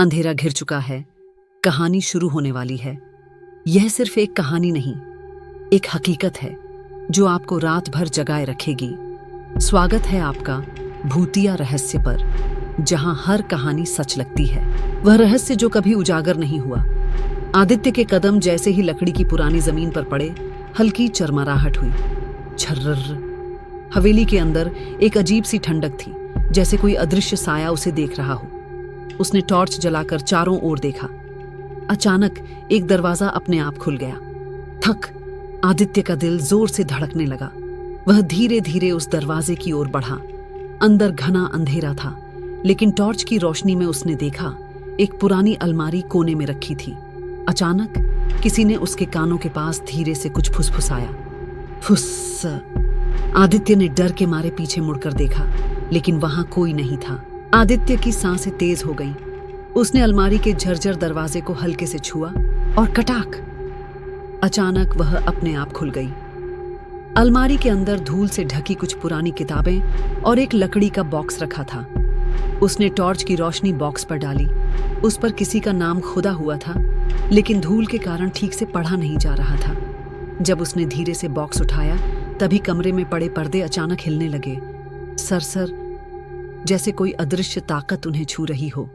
अंधेरा घिर चुका है, कहानी शुरू होने वाली है। यह सिर्फ एक कहानी नहीं, एक हकीकत है जो आपको रात भर जगाए रखेगी। स्वागत है आपका भूतिया रहस्य पर, जहां हर कहानी सच लगती है। वह रहस्य जो कभी उजागर नहीं हुआ। आदित्य के कदम जैसे ही लकड़ी की पुरानी जमीन पर पड़े, हल्की चरमराहट हुई। छर्रर। हवेली के अंदर एक अजीब सी ठंडक थी, जैसे कोई अदृश्य साया उसे देख रहा हो। उसने टॉर्च जलाकर चारों ओर देखा। अचानक एक दरवाजा अपने आप खुल गया। थक आदित्य का दिल जोर से धड़कने लगा। वह धीरे धीरे उस दरवाजे की ओर बढ़ा। अंदर घना अंधेरा था, लेकिन टॉर्च की रोशनी में उसने देखा एक पुरानी अलमारी कोने में रखी थी। अचानक किसी ने उसके कानों के पास धीरे से कुछ फुसफुसाया। फुस। आदित्य ने डर के मारे पीछे मुड़कर देखा, लेकिन वहां कोई नहीं था। आदित्य की सांसें तेज हो गईं। उसने अलमारी के झरझर दरवाजे को हल्के से छुआ और कटाक, अचानक वह अपने आप खुल गई। अलमारी के अंदर धूल से ढकी कुछ पुरानी किताबें और एक लकड़ी का बॉक्स रखा था। उसने टॉर्च की रोशनी बॉक्स पर डाली। उस पर किसी का नाम खुदा हुआ था, लेकिन धूल के कारण ठीक से पढ़ा नहीं जा रहा था। जब उसने धीरे से बॉक्स उठाया, तभी कमरे में पड़े पर्दे अचानक हिलने लगे, सरसर, जैसे कोई अदृश्य ताकत उन्हें छू रही हो।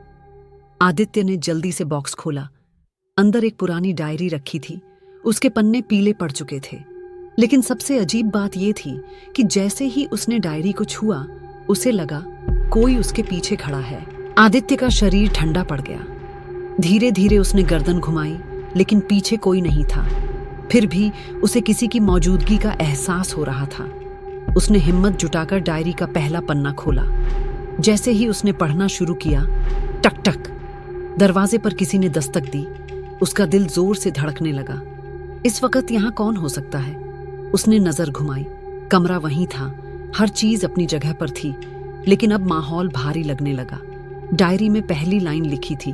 आदित्य ने जल्दी से बॉक्स खोला। अंदर एक पुरानी डायरी रखी थी। उसके पन्ने पीले पड़ चुके थे, लेकिन सबसे अजीब बात यह थी कि जैसे ही उसने डायरी को छुआ, उसे लगा कोई उसके पीछे खड़ा है। आदित्य का शरीर ठंडा पड़ गया। धीरे धीरे उसने गर्दन घुमाई, लेकिन पीछे कोई नहीं था। फिर भी उसे किसी की मौजूदगी का एहसास हो रहा था। उसने हिम्मत जुटाकर डायरी का पहला पन्ना खोला। जैसे ही उसने पढ़ना शुरू किया, टक टक, दरवाजे पर किसी ने दस्तक दी। उसका दिल जोर से धड़कने लगा। इस वक्त यहाँ कौन हो सकता है? उसने नजर घुमाई। कमरा वहीं था, हर चीज अपनी जगह पर थी, लेकिन अब माहौल भारी लगने लगा। डायरी में पहली लाइन लिखी थी,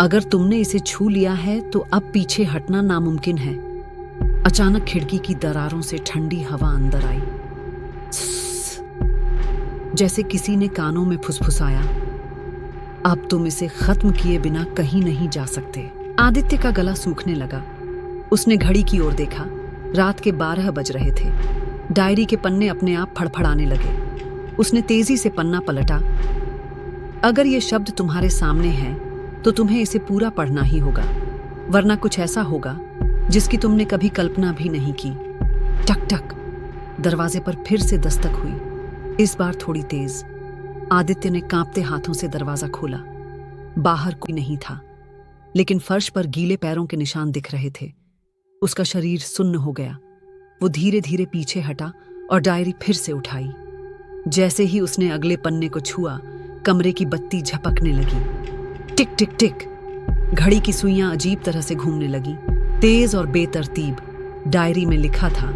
अगर तुमने इसे छू लिया है तो अब पीछे हटना नामुमकिन है। अचानक खिड़की की दरारों से ठंडी हवा अंदर आई। जैसे किसी ने कानों में फुसफुसाया, अब तुम इसे खत्म किए बिना कहीं नहीं जा सकते। आदित्य का गला सूखने लगा। उसने घड़ी की ओर देखा। रात के 12 बज रहे थे। डायरी के पन्ने अपने आप फड़फड़ाने लगे। उसने तेजी से पन्ना पलटा। अगर ये शब्द तुम्हारे सामने हैं, तो तुम्हें इसे पूरा पढ़ना ही होगा, वरना कुछ ऐसा होगा जिसकी तुमने कभी कल्पना भी नहीं की। टक टक, दरवाजे पर फिर से दस्तक हुई, इस बार थोड़ी तेज। आदित्य ने कांपते हाथों से दरवाजा खोला। बाहर कोई नहीं था, लेकिन फर्श पर गीले पैरों के निशान दिख रहे थे। उसका शरीर सुन्न हो गया। वो धीरे धीरे पीछे हटा और डायरी फिर से उठाई। जैसे ही उसने अगले पन्ने को छुआ, कमरे की बत्ती झपकने लगी। टिक टिक टिक, घड़ी की सुइयां अजीब तरह से घूमने लगी, तेज और बेतरतीब। डायरी में लिखा था,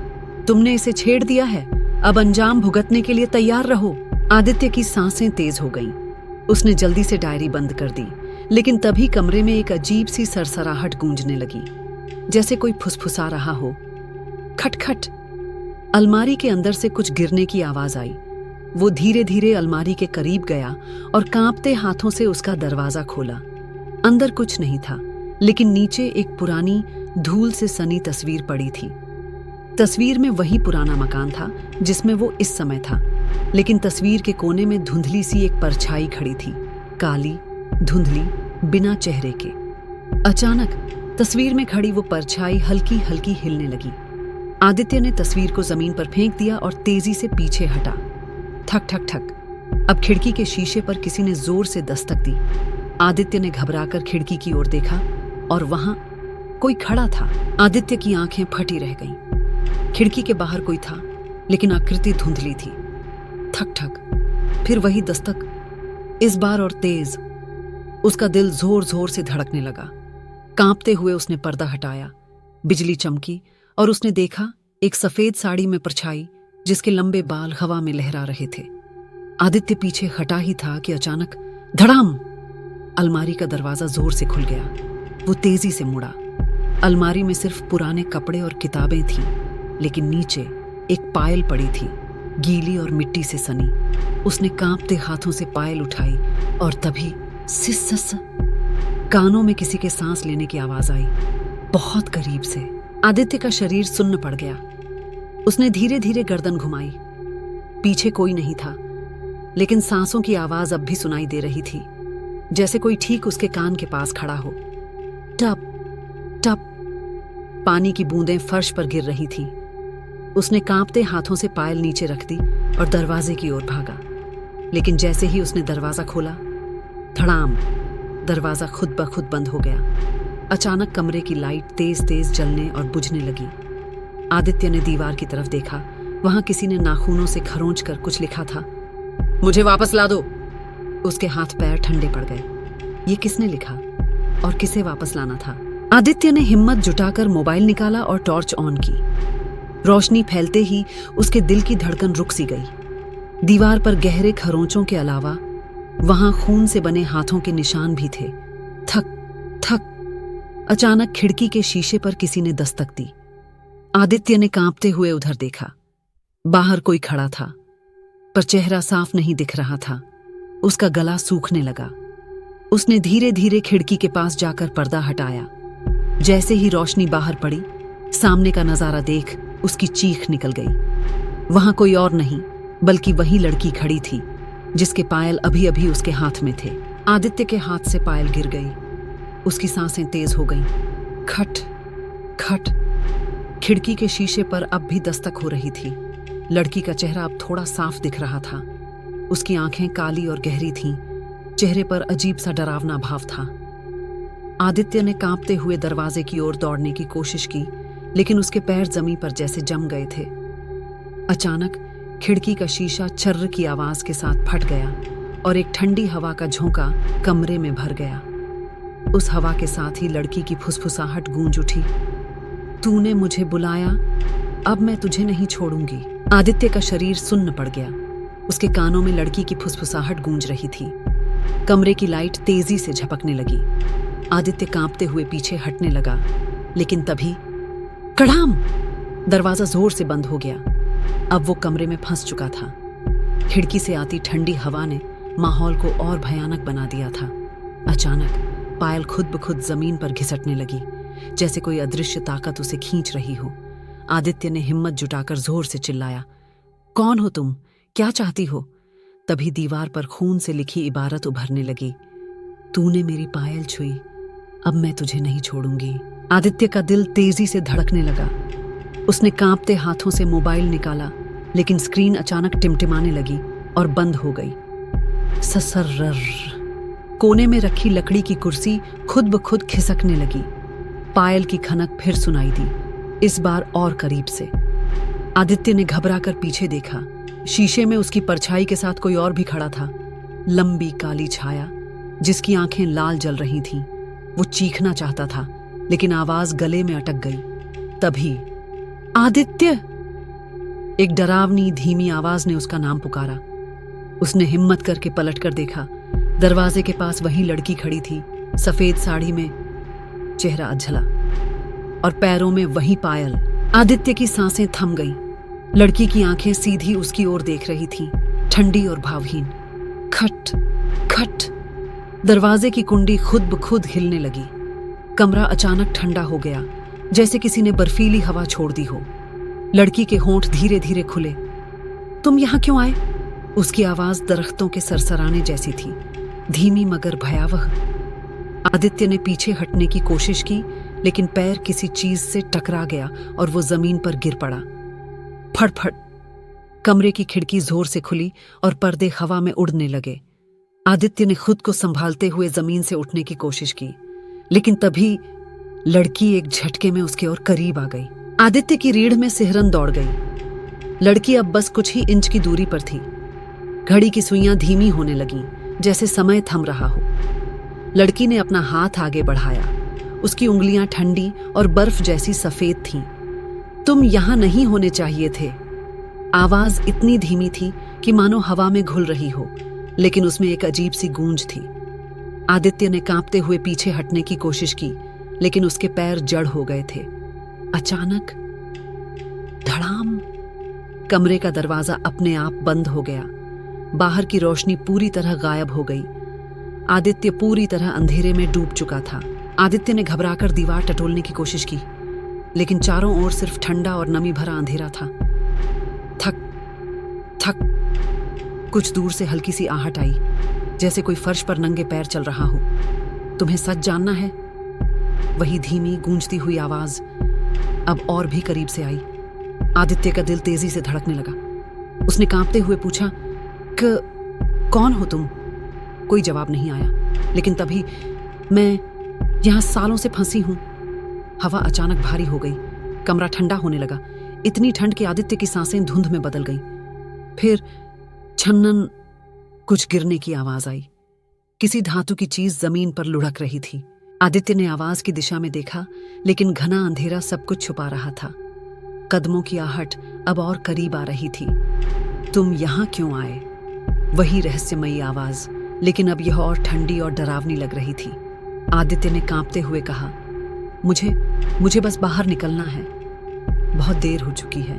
तुमने इसे छेड़ दिया है, अब अंजाम भुगतने के लिए तैयार रहो। आदित्य की सांसें तेज हो गईं। उसने जल्दी से डायरी बंद कर दी, लेकिन तभी कमरे में एक अजीब सी सरसराहट गूंजने लगी, जैसे कोई फुसफुसा रहा हो। खटखट। अलमारी के अंदर से कुछ गिरने की आवाज आई। वो धीरे धीरे अलमारी के करीब गया और कांपते हाथों से उसका दरवाजा खोला। अंदर कुछ नहीं था, लेकिन नीचे एक पुरानी धूल से सनी तस्वीर पड़ी थी। तस्वीर में वही पुराना मकान था जिसमें वो इस समय था, लेकिन तस्वीर के कोने में धुंधली सी एक परछाई खड़ी थी, काली, धुंधली, बिना चेहरे के। अचानक तस्वीर में खड़ी वो परछाई हल्की हल्की हिलने लगी। आदित्य ने तस्वीर को जमीन पर फेंक दिया और तेजी से पीछे हटा। ठक ठक ठक, अब खिड़की के शीशे पर किसी ने जोर से दस्तक दी। आदित्य ने घबराकर खिड़की की ओर देखा और वहां कोई खड़ा था। आदित्य की आंखें फटी रह गईं। खिड़की के बाहर कोई था, लेकिन आकृति धुंधली थी। ठक ठक, फिर वही दस्तक, इस बार और तेज। उसका दिल जोर जोर से धड़कने लगा। कांपते हुए उसने पर्दा हटाया। बिजली चमकी और उसने देखा एक सफेद साड़ी में परछाई, जिसके लंबे बाल हवा में लहरा रहे थे। आदित्य पीछे हटा ही था कि अचानक धड़ाम, अलमारी का दरवाजा जोर से खुल गया। वो तेजी से मुड़ा। अलमारी में सिर्फ पुराने कपड़े और किताबें थीं, लेकिन नीचे एक पायल पड़ी थी, गीली और मिट्टी से सनी। उसने कांपते हाथों से पायल उठाई और तभी सिस कानों में किसी के सांस लेने की आवाज आई, बहुत करीब से। आदित्य का शरीर सुन्न पड़ गया। उसने धीरे धीरे गर्दन घुमाई। पीछे कोई नहीं था, लेकिन सांसों की आवाज अब भी सुनाई दे रही थी, जैसे कोई ठीक उसके कान के पास खड़ा हो। टप टप पानी की बूंदें फर्श पर गिर रही थीं। उसने कांपते हाथों से पायल नीचे रख दी और दरवाजे की ओर भागा। लेकिन जैसे ही उसने दरवाजा खोला, धड़ाम, दरवाजा खुद ब खुद बंद हो गया। अचानक कमरे की लाइट तेज तेज जलने और बुझने लगी। आदित्य ने दीवार की तरफ देखा। वहां किसी ने नाखूनों से खरोंच कर कुछ लिखा था। मुझे वापस ला दो। उसके हाथ पैर ठंडे पड़ गए। ये किसने लिखा और किसे वापस लाना था? आदित्य ने हिम्मत जुटाकर मोबाइल निकाला और टॉर्च ऑन की। रोशनी फैलते ही उसके दिल की धड़कन रुक सी गई। दीवार पर गहरे खरोंचों के अलावा वहां खून से बने हाथों के निशान भी थे। थक थक। अचानक खिड़की के शीशे पर किसी ने दस्तक दी। आदित्य ने कांपते हुए उधर देखा। बाहर कोई खड़ा था, पर चेहरा साफ नहीं दिख रहा था। उसका गला सूखने लगा। उसने धीरे धीरे खिड़की के पास जाकर पर्दा हटाया। जैसे ही रोशनी बाहर पड़ी, सामने का नजारा देख उसकी चीख निकल गई। वहां कोई और नहीं, बल्कि वही लड़की खड़ी थी जिसके पायल अभी अभी उसके हाथ में थे। आदित्य के हाथ से पायल गिर गई। उसकी सांसें तेज हो गईं। खट खट। खिड़की के शीशे पर अब भी दस्तक हो रही थी। लड़की का चेहरा अब थोड़ा साफ दिख रहा था। उसकी आंखें काली और गहरी थीं। चेहरे पर अजीब सा डरावना भाव था। आदित्य ने कांपते हुए दरवाजे की ओर दौड़ने की कोशिश की, लेकिन उसके पैर जमीन पर जैसे जम गए थे। अचानक खिड़की का शीशा चर्र की आवाज के साथ फट गया और एक ठंडी हवा का झोंका कमरे में भर गया। उस हवा के साथ ही लड़की की फुसफुसाहट गूंज उठी। तूने मुझे बुलाया, अब मैं तुझे नहीं छोड़ूंगी। आदित्य का शरीर सुन्न पड़ गया। उसके कानों में लड़की की फुसफुसाहट गूंज रही थी। कमरे की लाइट तेजी से झपकने लगी। आदित्य कांपते हुए पीछे हटने लगा, लेकिन तभी कड़ाम! दरवाजा जोर से बंद हो गया। अब वो कमरे में फंस चुका था। खिड़की से आती ठंडी हवा ने माहौल को और भयानक बना दिया था। अचानक पायल खुद ब खुद जमीन पर घिसटने लगी, जैसे कोई अदृश्य ताकत उसे खींच रही हो। आदित्य ने हिम्मत जुटाकर जोर से चिल्लाया, कौन हो तुम? क्या चाहती हो? तभी दीवार पर खून से लिखी इबारत उभरने लगी, तूने मेरी पायल छुई, अब मैं तुझे नहीं छोड़ूंगी। आदित्य का दिल तेजी से धड़कने लगा। उसने कांपते हाथों से मोबाइल निकाला, लेकिन स्क्रीन अचानक टिमटिमाने लगी और बंद हो गई। ससर्रर। कोने में रखी लकड़ी की कुर्सी खुद ब खुद खिसकने लगी। पायल की खनक फिर सुनाई दी, इस बार और करीब से। आदित्य ने घबराकर पीछे देखा। शीशे में उसकी परछाई के साथ कोई और भी खड़ा था। लंबी काली छाया, जिसकी आंखें लाल जल रही थीं। वो चीखना चाहता था, लेकिन आवाज गले में अटक गई। तभी आदित्य! एक डरावनी धीमी आवाज ने उसका नाम पुकारा। उसने हिम्मत करके पलटकर देखा। दरवाजे के पास वही लड़की खड़ी थी, सफेद साड़ी में, चेहरा अधजला, और पैरों में वही पायल। आदित्य की सांसें थम गईं। लड़की की आंखें सीधी उसकी ओर देख रही थीं, ठंडी और भावहीन। खट खट। दरवाजे की कुंडी खुद ब खुद हिलने लगी। कमरा अचानक ठंडा हो गया, जैसे किसी ने बर्फीली हवा छोड़ दी हो। लड़की के होंठ धीरे धीरे खुले। तुम यहां क्यों आए? उसकी आवाज दरख्तों के सरसराने जैसी थी, धीमी मगर भयावह। आदित्य ने पीछे हटने की कोशिश की, लेकिन पैर किसी चीज से टकरा गया और वो जमीन पर गिर पड़ा। फड़फड़। कमरे की खिड़की जोर से खुली और पर्दे हवा में उड़ने लगे। आदित्य ने खुद को संभालते हुए जमीन से उठने की कोशिश की, लेकिन तभी लड़की एक झटके में उसके और करीब आ गई। आदित्य की रीढ़ में सिहरन दौड़ गई। लड़की अब बस कुछ ही इंच की दूरी पर थी। घड़ी की सुइयां धीमी होने लगीं, जैसे समय थम रहा हो। लड़की ने अपना हाथ आगे बढ़ाया। उसकी उंगलियां ठंडी और बर्फ जैसी सफेद थीं। तुम यहां नहीं होने चाहिए थे। आवाज इतनी धीमी थी कि मानो हवा में घुल रही हो, लेकिन उसमें एक अजीब सी गूंज थी। आदित्य ने कांपते हुए पीछे हटने की कोशिश की, लेकिन उसके पैर जड़ हो गए थे। अचानक धड़ाम! कमरे का दरवाजा अपने आप बंद हो गया। बाहर की रोशनी पूरी तरह गायब हो गई। आदित्य पूरी तरह अंधेरे में डूब चुका था। आदित्य ने घबराकर दीवार टटोलने की कोशिश की, लेकिन चारों ओर सिर्फ ठंडा और नमी भरा अंधेरा था। थक थक कुछ दूर से हल्की सी आहट आई, जैसे कोई फर्श पर नंगे पैर चल रहा हो। तुम्हें सच जानना है? वही धीमी गूंजती हुई आवाज अब और भी करीब से आई। आदित्य का दिल तेजी से धड़कने लगा। उसने कांपते हुए पूछा, कौन हो तुम? कोई जवाब नहीं आया, लेकिन तभी मैं यहां सालों से फंसी हूं। हवा अचानक भारी हो गई, कमरा ठंडा होने लगा, इतनी ठंड कि आदित्य की सांसें धुंध में बदल गईं। फिर छन्नन कुछ गिरने की आवाज आई। किसी धातु की चीज जमीन पर लुढ़क रही थी। आदित्य ने आवाज की दिशा में देखा, लेकिन घना अंधेरा सब कुछ छुपा रहा था। कदमों की आहट अब और करीब आ रही थी। तुम यहां क्यों आए? वही रहस्यमयी आवाज, लेकिन अब यह और ठंडी और डरावनी लग रही थी। आदित्य ने कांपते हुए कहा, मुझे बस बाहर निकलना है। बहुत देर हो चुकी है।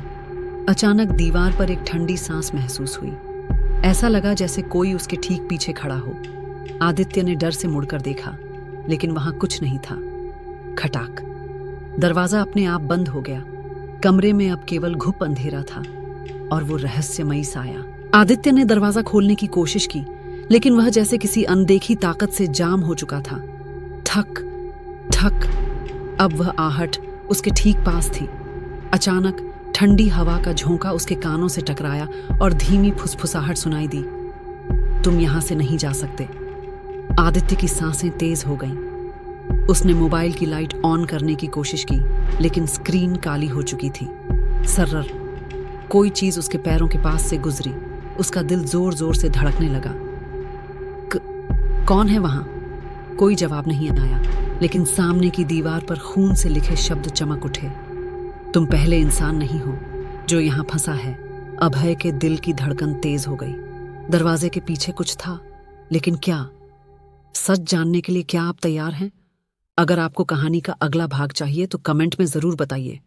अचानक दीवार पर एक ठंडी सांस महसूस हुई। ऐसा लगा जैसे कोई उसके ठीक पीछे खड़ा हो। आदित्य ने डर से मुड़कर देखा, लेकिन वहां कुछ नहीं था। खटाक, दरवाजा अपने आप बंद हो गया। कमरे में अब केवल घुप अंधेरा था और वो रहस्यमयी साया। आदित्य ने दरवाजा खोलने की कोशिश की, लेकिन वह जैसे किसी अनदेखी ताकत से जाम हो चुका था। ठक ठक, अब वह आहट उसके ठीक पास थी। अचानक ठंडी हवा का झोंका उसके कानों से टकराया और धीमी फुसफुसाहट सुनाई दी। तुम यहां से नहीं जा सकते। आदित्य की सांसें तेज हो गईं। उसने मोबाइल की लाइट ऑन करने की कोशिश की, लेकिन स्क्रीन काली हो चुकी थी। सर्रर कोई चीज उसके पैरों के पास से गुजरी। उसका दिल जोर जोर से धड़कने लगा। कौन है वहां? कोई जवाब नहीं आया, लेकिन सामने की दीवार पर खून से लिखे शब्द चमक उठे। तुम पहले इंसान नहीं हो जो यहां फंसा है। अभय के दिल की धड़कन तेज हो गई। दरवाजे के पीछे कुछ था, लेकिन क्या? सच जानने के लिए क्या आप तैयार हैं? अगर आपको कहानी का अगला भाग चाहिए तो कमेंट में जरूर बताइए।